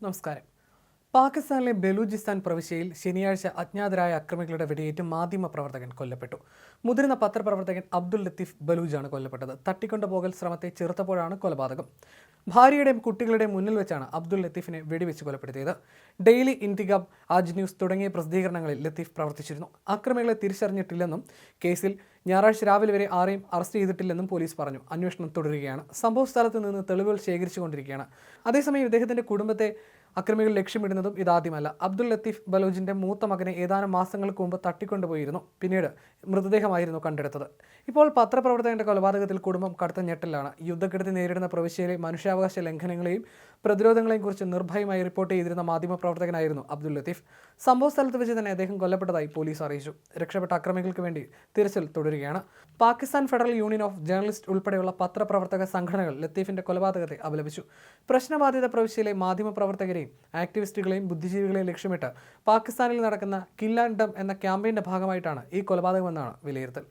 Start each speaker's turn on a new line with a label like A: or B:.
A: നമസ്കാരം. പാകിസ്ഥാനിലെ ബലൂചിസ്ഥാൻ പ്രവിശ്യയിൽ ശനിയാഴ്ച അജ്ഞാതരായ അക്രമികളുടെ വെടിയേറ്റ് മാധ്യമപ്രവർത്തകൻ കൊല്ലപ്പെട്ടു. മുതിർന്ന പത്രപ്രവർത്തകൻ അബ്ദുൽ ലത്തീഫ് ബലൂജാണ് കൊല്ലപ്പെട്ടത്. തട്ടിക്കൊണ്ടുപോകൽ ശ്രമത്തെ ചെറുത്തപ്പോഴാണ് കൊലപാതകം. ഭാര്യയുടെയും കുട്ടികളുടെയും മുന്നിൽ വെച്ചാണ് അബ്ദുൽ ലത്തീഫിനെ വെടിവെച്ച് കൊലപ്പെടുത്തിയത്. ഡെയിലി ഇന്തിഖാബ്, ആജ് ന്യൂസ് തുടങ്ങിയ പ്രസിദ്ധീകരണങ്ങളിൽ ലത്തീഫ് പ്രവർത്തിച്ചിരുന്നു. അക്രമികളെ തിരിച്ചറിഞ്ഞിട്ടില്ലെന്നും കേസിൽ ഞായറാഴ്ച രാവിലെ വരെ ആരെയും അറസ്റ്റ് ചെയ്തിട്ടില്ലെന്നും പോലീസ് പറഞ്ഞു. അന്വേഷണം തുടരുകയാണ്. സംഭവസ്ഥലത്ത് നിന്ന് തെളിവുകൾ ശേഖരിച്ചുകൊണ്ടിരിക്കുകയാണ്. അതേസമയം ഇദ്ദേഹത്തിന്റെ കുടുംബത്തെ അക്രമികൾ ലക്ഷ്യമിടുന്നതും ഇതാദ്യമല്ല. അബ്ദുൽ ലത്തീഫ് ബലൂജിന്റെ മൂത്ത മകനെ ഏതാനും മാസങ്ങൾക്ക് മുമ്പ് തട്ടിക്കൊണ്ടുപോയിരുന്നു. പിന്നീട് മൃതദേഹമായിരുന്നു കണ്ടെടുത്തത്. ഇപ്പോൾ പത്രപ്രവർത്തകന്റെ കൊലപാതകത്തിൽ കുടുംബം കടുത്ത ഞെട്ടലാണ്. യുദ്ധക്കെടുതി നേരിടുന്ന പ്രവിശ്യയിലെ മനുഷ്യാവകാശ ലംഘനങ്ങളെയും പ്രതിരോധങ്ങളെയും കുറിച്ച് നിർഭയമായി റിപ്പോർട്ട് ചെയ്തിരുന്ന മാധ്യമപ്രവർത്തകനായിരുന്നു അബ്ദുൽ ലത്തീഫ്. സംഭവ സ്ഥലത്ത് വെച്ച് തന്നെ അദ്ദേഹം കൊല്ലപ്പെട്ടതായി പോലീസ് അറിയിച്ചു. രക്ഷപ്പെട്ട അക്രമികൾക്ക് വേണ്ടി തിരച്ചിൽ തുടരുകയാണ്. Pakistan federal union of journalist ഉൾപ്പെടെയുള്ള പത്രപ്രവർത്തക സംഘടനകൾ ലത്തീഫിന്റെ കൊലപാതകത്തെ അപലപിച്ചു. പ്രശ്നബാധിത പ്രവിശ്യയിലെ മാധ്യമപ്രവർത്തകരെയും ആക്ടിവിസ്റ്റുകളെയും ബുദ്ധിജീവികളെയും ലക്ഷ്യമിട്ട് പാകിസ്ഥാനിൽ നടക്കുന്ന കിൽ ആൻഡ് ഡം എന്ന ക്യാമ്പയിന്റെ ഭാഗമായിട്ടാണ് ഈ കൊലപാതകമെന്നാണ് വിലയിരുത്തൽ.